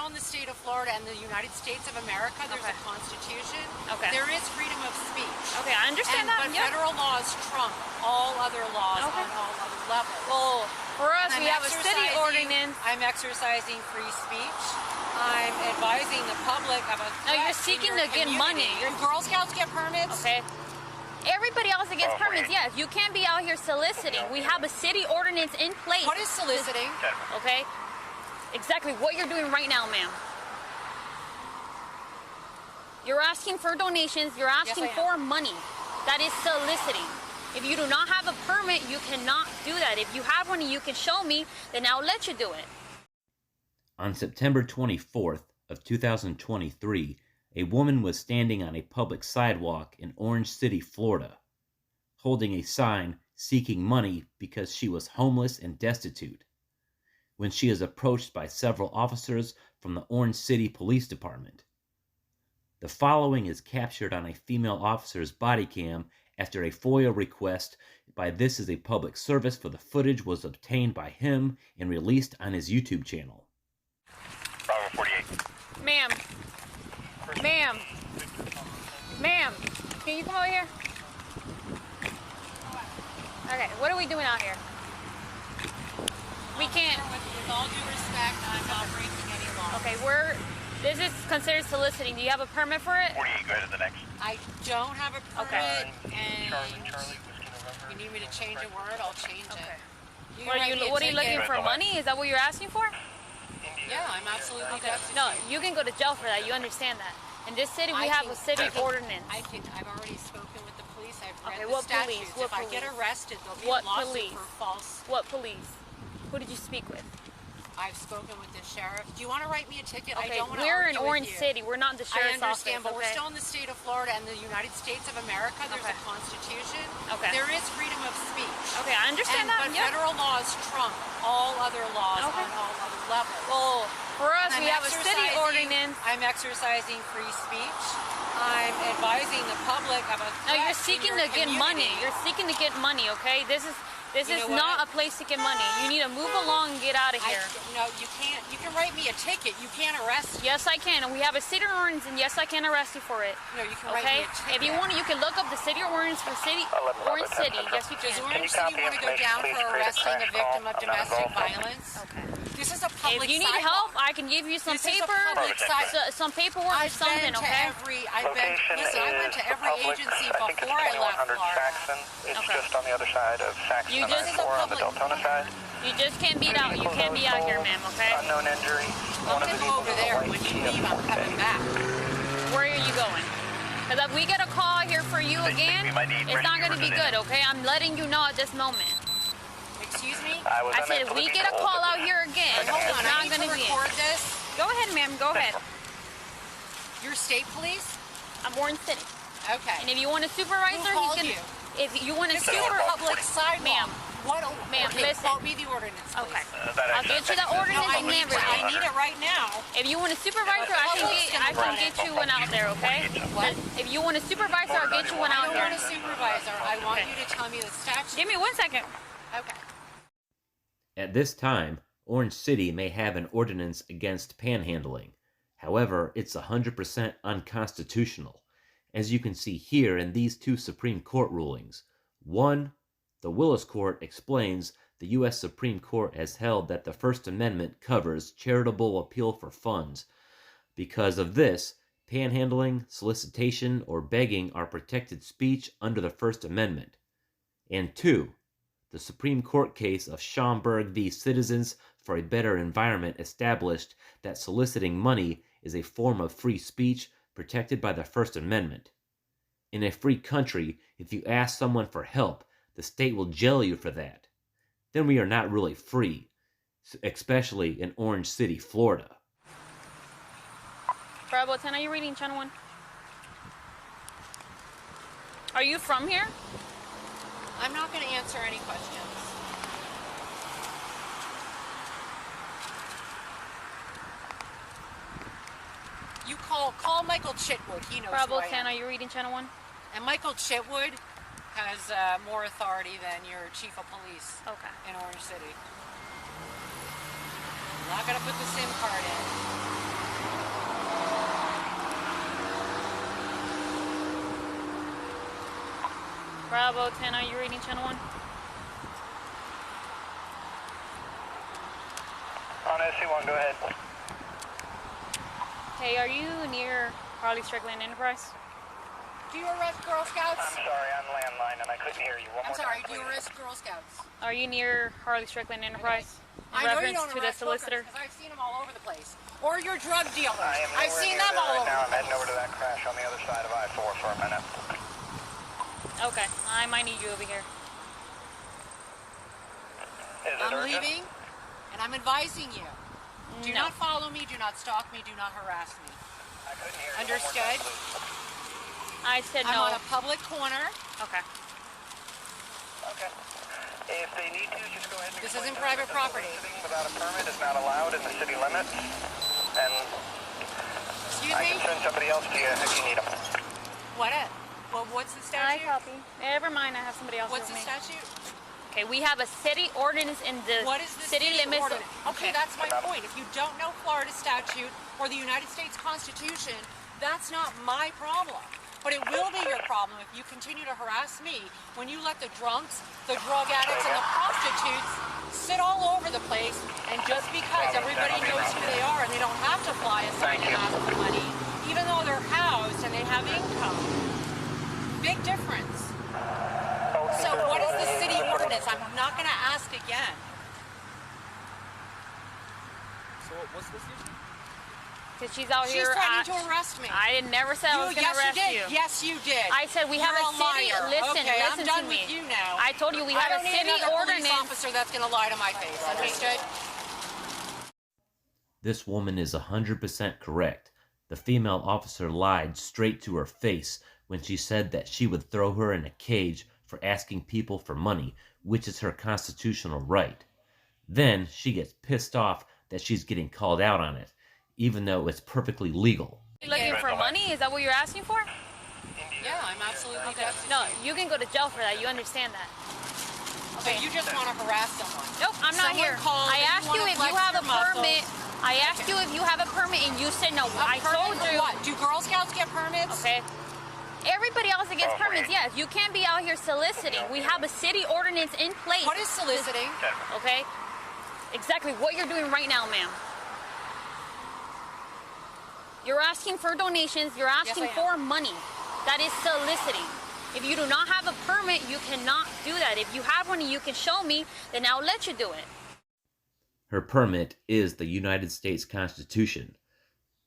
in the state of Florida and the United States of America. There's a constitution. There is freedom of speech. I understand that. But federal laws trump all other laws on all other levels. Well, for us, we have a city ordinance. I'm exercising free speech. I'm advising the public of a threat. No, you're seeking to get money. Your Girl Scouts get permits. Everybody else that gets permits, yes. You can't be out here soliciting. We have a city ordinance in place. What is soliciting? Exactly what you're doing right now, ma'am. You're asking for donations. You're asking for money. That is soliciting. If you do not have a permit, you cannot do that. If you have one and you can show me, then I'll let you do it. On September 24th of 2023, a woman was standing on a public sidewalk in Orange City, Florida, holding a sign seeking money because she was homeless and destitute, when she is approached by several officers from the Orange City Police Department. The following is captured on a female officer's body cam after a FOIA request by This Is a Public Service for the footage was obtained by him and released on his YouTube channel. Bravo 48. Ma'am. Ma'am. Ma'am. Can you come over here? Okay, what are we doing out here? We can't. With all due respect, I'm not breaking any law. Okay, this is considered soliciting. Do you have a permit for it? 48, go ahead to the next. I don't have a permit, and you need me to change a word, I'll change it. What are you looking for, money? Is that what you're asking for? Yeah, I'm absolutely destitute. No, you can go to jail for that. You understand that. In this city, we have a city ordinance. I've already spoken with the police. I've read the what statutes. police? If I get arrested, there'll be a lawsuit for false. What police? Who did you speak with? I've spoken with the sheriff. Do you want to write me a ticket? Okay, I don't want to we're in argue Orange with you. City. We're not the sheriff's office. I understand, but we're still in the state of Florida and the United States of America. There's a constitution. There is freedom of speech. I understand that. But federal laws trump all other laws on all other levels. Well, for us, we have a city ordinance. I'm exercising free speech. I'm advising the public of a threat. No, you're seeking to get money. You're seeking to get money, okay? This is not a place to get money. You need to move along and get out of here. No, you can't. You can write me a ticket. You can't arrest me. Yes, I can. And we have a city ordinance, and yes, I can arrest you for it. No, you can write me a ticket. If you want, you can look up the city ordinance for Orange City. Yes, you can. Does Orange City want to go down for arresting a victim of domestic violence? This is a public If you need help, I can give you some some paperwork or something, okay? I went to every agency before I left Florida. It's just on the other side of Saxon on the Deltona side. You just can't be out. You can't be out here, ma'am, okay? Unknown injury. I'm going to go over there. When you leave, I'm coming back. Where are you going? Because if we get a call here for you again, it's not going to be good, okay? I'm letting you know at this moment. Excuse me? I said if we get a call out here again, hold on, it's not going to be record this. Go ahead, ma'am. Go ahead. You're state police? I'm Orange City. Okay. And if you want a supervisor, he's going to. If you want a public sidewalk. Ma'am. Ma'am, listen. Quote me the ordinance, please. Okay. I'll get you the ordinance and everything. I need it right now. If you want a supervisor, I can get you one out there, okay? What? If you want a supervisor, I'll get you one out there. I don't want a supervisor. I want you to tell me the statute. Give me 1 second. Okay. At this time, Orange City may have an ordinance against panhandling. However, it's 100% unconstitutional, as you can see here in these two Supreme Court rulings. One, the Willis Court explains the U.S. Supreme Court has held that the First Amendment covers charitable appeal for funds. Because of this, panhandling, solicitation, or begging are protected speech under the First Amendment. And two, the Supreme Court case of Schomburg v. Citizens for a Better Environment established that soliciting money is a form of free speech protected by the First Amendment. In a free country, if you ask someone for help, the state will jail you for that. Then we are not really free, especially in Orange City, Florida. Bravo 10, are you reading Channel 1? Are you from here? I'm not going to answer any questions. You call Michael Chitwood. He knows Bravo who I 10, am. are you reading Channel 1? And Michael Chitwood has more authority than your chief of police in Orange City. I'm not going to put the SIM card in. Bravo 10, are you reading channel 1? On SC1, go ahead. Hey, are you near Harley Strickland Enterprise? Do you arrest Girl Scouts? I'm sorry, on landline and I couldn't hear you. One I'm more sorry, time, do you please. arrest Girl Scouts? Are you near Harley Strickland Enterprise? In I know you reference don't to the arrest solicitor? because I've seen them all over the place. Or your drug dealers. I am I've nowhere seen near them there all right over now. the I'm heading place. over to that crash on the other side of I-4 for a minute. Okay, I might need you over here. Is it I'm urgent? leaving, and I'm advising you. Do No. not follow me, do not stalk me, do not harass me. I couldn't hear you. Understood? One more time, I said I'm no. on a public corner. Okay. please. Okay. If they need to, just go ahead and This explain isn't to them private that property. soliciting without a permit is not allowed in the city limits. And Excuse I me? can send somebody else to you if you need them. What it? Well, what's the I statute? copy. Never mind, I have somebody else What's with the me. statute? Okay, we have a city ordinance in the What is the city limits. ordinance? Okay, that's my point. If you don't know Florida statute or the United States Constitution, that's not my problem. But it will be your problem if you continue to harass me when you let the drunks, the drug addicts, and the prostitutes sit all over the place, and just because everybody knows who they are and they don't have to fly a sign and ask for money, even though they're housed and they have income. Big difference. So what is the city ordinance? I'm not going to ask again. So what's this issue? Because she's out She's here. threatening to arrest me. I never said I was going to Yes, arrest you did. you. Yes, you did. I said we have You're a city. liar. Listen, okay, listen I'm done to me. with you now. I told you we I have a don't need city another ordinance. police officer that's going to lie to my face. Understood? This woman is 100% correct. The female officer lied straight to her face when she said that she would throw her in a cage for asking people for money, which is her constitutional right. Then she gets pissed off that she's getting called out on it, even though it's perfectly legal. You looking for money? Is that what you're asking for? Yeah, I'm absolutely destitute. No, you can go to jail for that. You understand that. So you just want to harass someone. Nope, I'm not Someone here. called I and asked you wanna if you flex have a your muscles. permit. I asked you if you have a permit and you said no. I told Permit for you. what? Do Girl Scouts get permits? Okay. Everybody else that gets permits, yes. You can't be out here soliciting. We have a city ordinance in place. What is soliciting? Okay? Exactly what you're doing right now, ma'am. You're asking for donations. You're asking Yes, I for money. That is soliciting. If you do not have a permit, you cannot do that. If you have one and you can show me, then I'll let you do it. Her permit is the United States Constitution.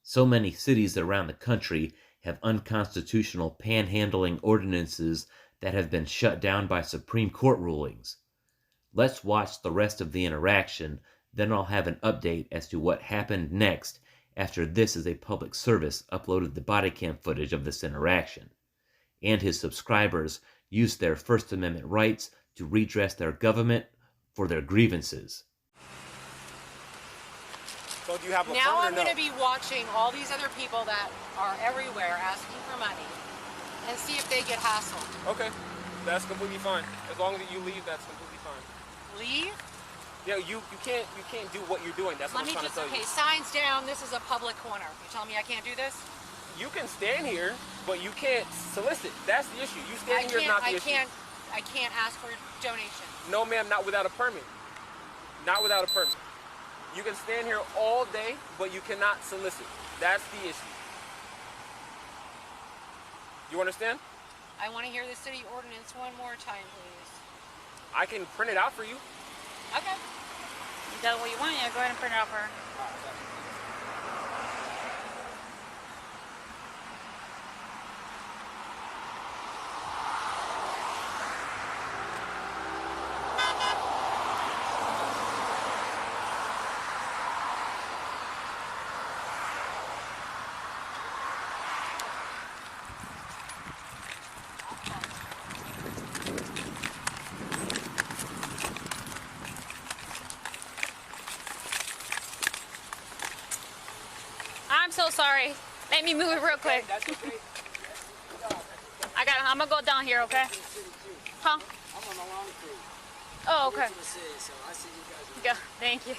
So many cities around the country have unconstitutional panhandling ordinances that have been shut down by Supreme Court rulings. Let's watch the rest of the interaction, then I'll have an update as to what happened next after this is a public service uploaded the body cam footage of this interaction. And his subscribers used their First Amendment rights to redress their government for their grievances. So do you have a Now I'm permit or going to no? be watching all these other people that are everywhere asking for money and see if they get hassled. Okay, that's completely fine. As long as you leave, that's completely fine. Leave? Yeah, you can't do what you're doing. That's what Let me I'm trying just, to tell okay, you. signs down, this is a public corner. You telling me I can't do this? You can stand here, but you can't solicit. That's the issue. You standing here is not the issue. I can't ask for donations. No, ma'am, not without a permit. Not without a permit. You can stand here all day, but you cannot solicit. That's the issue. You understand? I want to hear the city ordinance one more time, please. I can print it out for you. Okay. Is that what you want? Yeah, go ahead and print it out for her. I'm so sorry. Let me move it real quick. That's okay. I'm gonna go down here, okay? Huh? I'm on my lawn crew. Oh, okay. To the city, so I see you guys. Go. Thank you.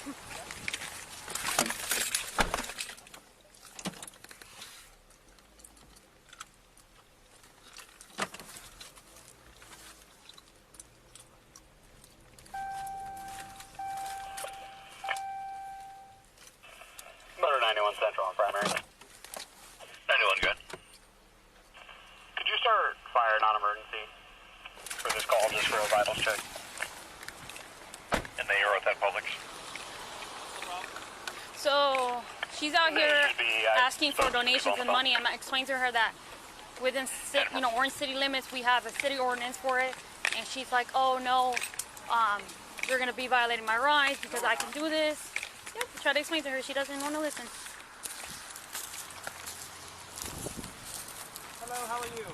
91 Central on primary. 91 good. Could you start fire non-emergency for this call just for a vitals check? And then you're with that Publix. So she's out here Should be, asking for donations and money. I'm explaining to her that within Orange City limits we have a city ordinance for it, and she's like, oh no, you're gonna be violating my rights because I can do this. Yep, try to explain to her. She doesn't want to listen. Hello, how are you?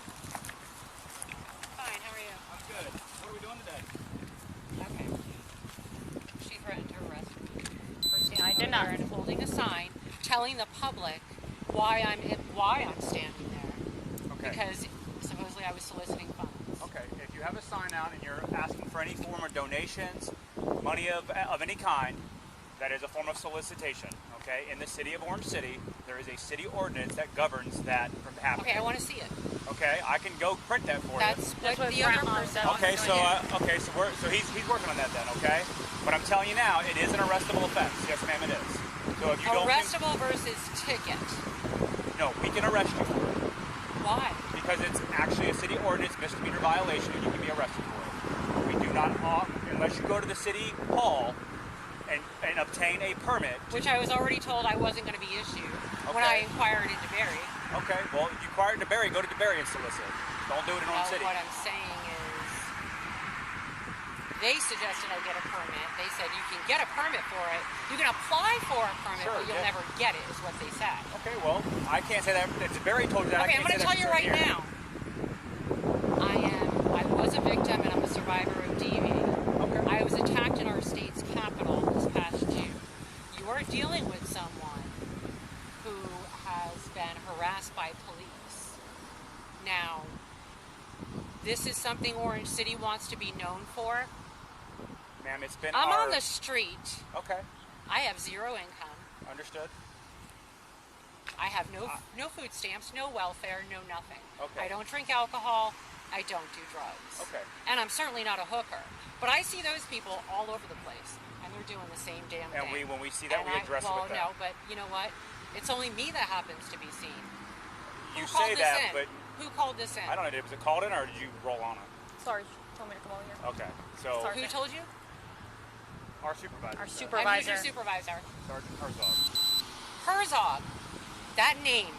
Fine, how are you? I'm good. What are we doing today? Okay. She threatened to arrest me for I standing did over not. there and holding a sign telling the public why I'm standing there. Okay. Because supposedly I was soliciting funds. Okay, if you have a sign out and you're asking for any form of donations, money of any kind, that is a form of solicitation, okay? In the city of Orange City, there is a city ordinance that governs that from happening. Okay, I want to see it. Okay, I can go print that for That's you. what the other person wants Okay, to so do. so he's working on that then, okay? But I'm telling you now, it is an arrestable offense. Yes, ma'am, it is. So if you don't Arrestable versus ticket. no, we can arrest you for it Why? because it's actually a city ordinance misdemeanor violation, and you can be arrested for it. We do not, unless you go to the city hall and obtain a permit. Which I was already told I wasn't going to be issued when I Okay. inquired into Barry. Okay, well, if you inquire to DeBerry, go to DeBerry and solicit. Don't do it in Orange City. What I'm saying is, they suggested I get a permit. They said you can get a permit for it. You can apply for a permit, Sure, but you'll yeah. never get it, is what they said. Okay, well, I can't say that. If DeBerry told you that, Okay, I I'm can't going to say tell that you for right here. now. I was a victim and I'm a survivor of DV. Okay. I was attacked in our state's capital this past June. You are dealing with someone who has been harassed by police. Now, this is something Orange City wants to be known for. Ma'am, it's been I'm our... on the street. Okay, I have zero income. understood. I have no food stamps, no welfare, no nothing. Okay. I don't drink alcohol. I don't do drugs. Okay. And I'm certainly not a hooker. But I see those people all over the place, and they're doing the same damn thing. And when we see that, And we address it with that. no, but you know what? It's only me that happens to be seen. You Who called say this that, in? but Who called this in? I don't know. Was it called in or did you roll on it? Sorry, she told me to come over here. Okay, so Sorry. Who told you? our supervisor. Our said. supervisor. And who's your supervisor? Sergeant Herzog. Herzog. That name.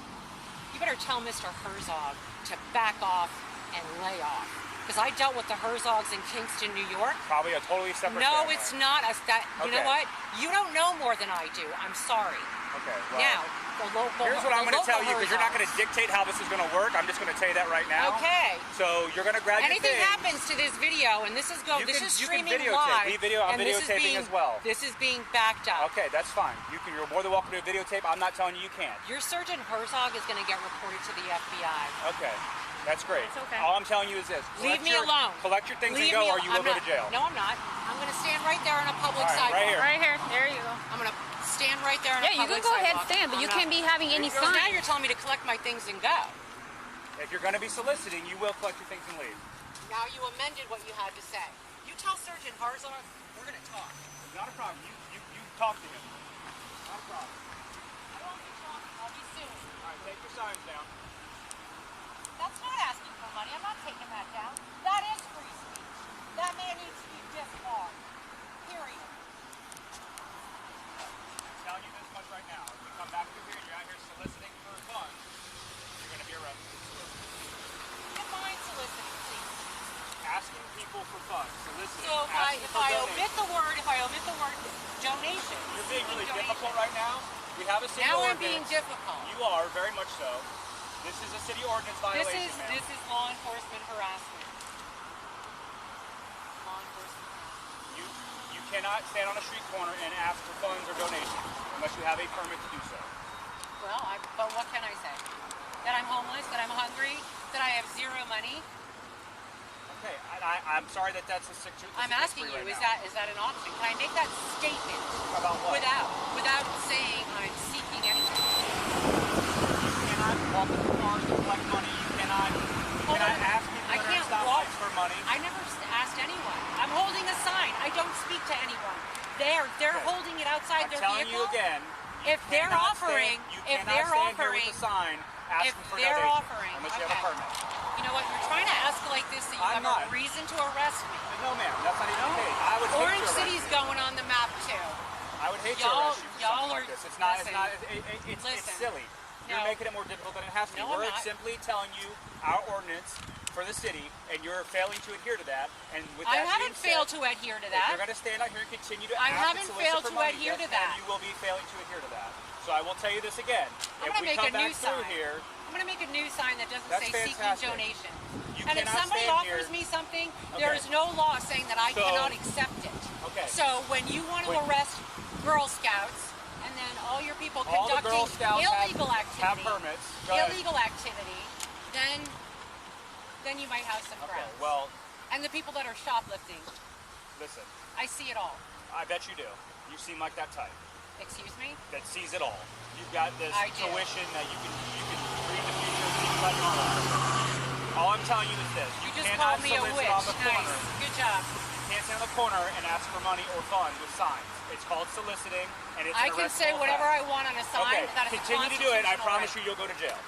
You better tell Mr. Herzog to back off and lay off. Because I dealt with the Herzogs in Kingston, New York. Probably a totally separate No, family. it's not. You know Okay. what? You don't know more than I do. I'm sorry. Okay, well, Now, the local. here's what I'm going to tell you, because you're not going to Herzogs. dictate how this is going to work. I'm just going to tell you that right now. Okay. So you're going to grab Anything your thing. happens to this video, and this is You this can- is you can streaming videotape. live. I'm and this is videotaping being, as well. This is being backed up. Okay, that's fine. You're more than welcome to videotape. I'm not telling you can't. Your Sergeant Herzog is going to get reported to the FBI. Okay, that's great. It's okay. All I'm telling you is this. Leave me alone. Collect your things Leave and go, me or al- you I'm will go not- to jail. No, I'm not. I'm going to stand right there on a public All right, sidewalk. right here. Right here. There you go. I'm going to stand right there on Yeah, a you public can go ahead sidewalk. stand, but you I'm can't not- be having any So now signs. you're telling me to collect my things and go. If you're going to be soliciting, you will collect your things and leave. Now you amended what you had to say. You tell Sergeant Herzog we're going to talk. Not a problem. You talk to him. Not a problem. I won't be talking. I'll be soon. All right, take your signs down. That's not asking for money. I'm not taking that down. That is free speech. That man needs to be disbarred. Period. I'm telling you this much right now. If you come back through here and you're out here soliciting for funds, you're going to be arrested. Define soliciting, please. Asking people for funds, soliciting, So if asking for I donations. omit the word donation. You're being really donation. difficult right now. We have a city Now I'm ordinance. being difficult. You are, very much so. This is a city ordinance violation, ma'am. This is law enforcement harassment. Law enforcement. You cannot stand on a street corner and ask for funds or donations unless you have a permit to do so. Well, but what can I say? That I'm homeless, that I'm hungry, that I have zero money. Okay, I'm sorry that that's a situation. I'm asking you, is that an option? Can I make that statement About what? without saying I'm seeking anything? You cannot walk in the park to collect money. You cannot ask people I that are can't at stoplights for money. I never asked anyone. I'm holding a sign. I don't speak to anyone. They're holding it outside I'm their telling vehicle. you again, If they're offering, you cannot stand here with a sign asking for they're donations offering, unless you have a okay. permit. You know what? You're trying to escalate this so you I'm have a not. reason to arrest me. No, ma'am, that's not even the case. I would hate Orange to arrest City's you. going on the map too. I would hate to Y'all- arrest you for y'all something like are- this. It's not. listen, It's listen. silly. You're No. making it more difficult than it has to be. No, I'm We're not. simply telling you our ordinance for the city, and you're failing to adhere to that. And with I that haven't being failed said, to adhere to if you're that. going to stand out here and continue to I ask haven't and solicit failed for to money, adhere to then that. you will be failing to adhere to that. So I will tell you this again. I'm if gonna we make come a new back through sign. here, I'm going to make a new sign that doesn't That's say fantastic. seeking donation. You And if cannot somebody stand offers here- me something, Okay. there is no law saying that I So- cannot accept it. Okay. So when you want to When- arrest Girl Scouts and then all your people all the conducting Girl Scouts illegal have activity, permits. Go ahead. illegal activity, then you might have some Okay. grounds. Well, And the people that are shoplifting, listen. I see it all. I bet you do. You seem like that type Excuse me? that sees it all. You've got this I do. tuition that you can read the future. It seems like you're all. All I'm telling you is this: You just cannot called me a solicit witch. on the Nice. corner. Good job. You can't stand on the corner and ask for money or funds with signs. It's called soliciting, and it's I an can say arrestable whatever offense. I want on a sign. Okay, That is a continue to do it. I constitutional promise right. you, you'll go to jail.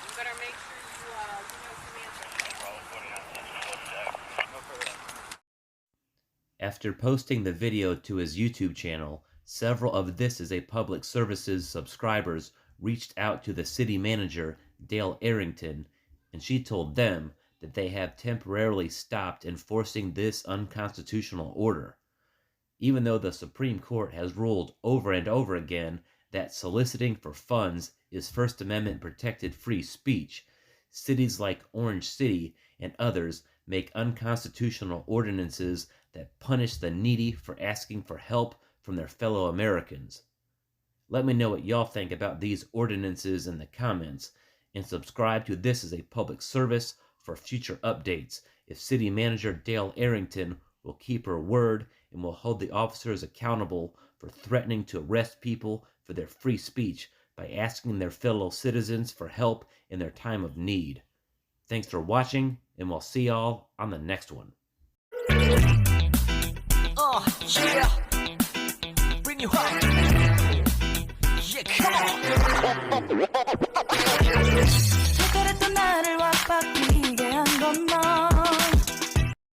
You better make sure you know some answers. No further. After posting the video to his YouTube channel, several of This Is a Public Services subscribers reached out to the city manager, Dale Arrington, and she told them that they have temporarily stopped enforcing this unconstitutional order. Even though the Supreme Court has ruled over and over again that soliciting for funds is First Amendment protected free speech, cities like Orange City and others make unconstitutional ordinances that punish the needy for asking for help from their fellow Americans. Let me know what y'all think about these ordinances in the comments, and subscribe to This Is a Public Service for future updates if City Manager Dale Arrington will keep her word and will hold the officers accountable for threatening to arrest people for their free speech by asking their fellow citizens for help in their time of need. Thanks for watching, and we'll see y'all on the next one. Yeah. Bring you home. Yeah, come on. 나를 와봤기